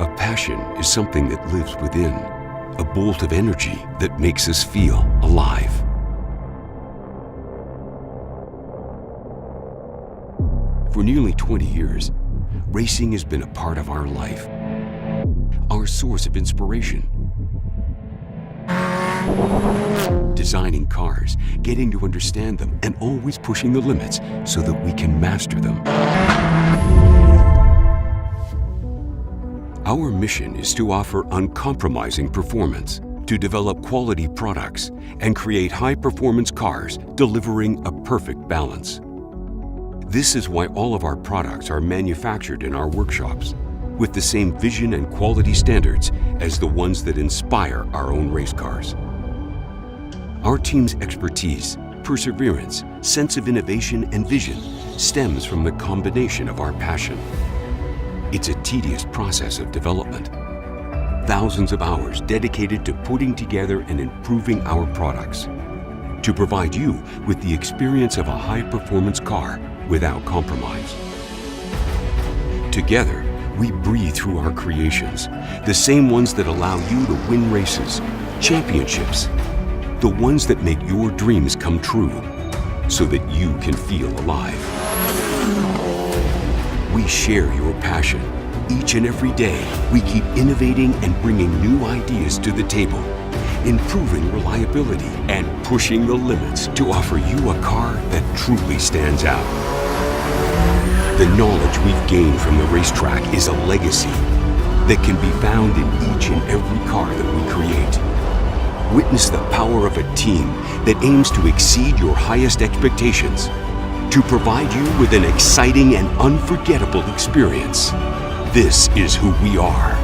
A passion is something that lives within, a bolt of energy that makes us feel alive. For nearly 20 years, racing has been a part of our life, our source of inspiration. Designing cars, getting to understand them, and always pushing the limits so that we can master them. Our mission is to offer uncompromising performance, to develop quality products, and create high-performance cars delivering a perfect balance. This is why all of our products are manufactured in our workshops, with the same vision and quality standards as the ones that inspire our own race cars. Our team's expertise, perseverance, sense of innovation, and vision stems from the combination of our passion. It's a tedious process of development. Thousands of hours dedicated to putting together and improving our products, to provide you with the experience of a high-performance car without compromise. Together, we breathe through our creations, the same ones that allow you to win races, championships, the ones that make your dreams come true, so that you can feel alive. We share your passion. Each and every day, we keep innovating and bringing new ideas to the table, improving reliability and pushing the limits to offer you a car that truly stands out. The knowledge we've gained from the racetrack is a legacy that can be found in each and every car that we create. Witness the power of a team that aims to exceed your highest expectations, to provide you with an exciting and unforgettable experience. This is who we are.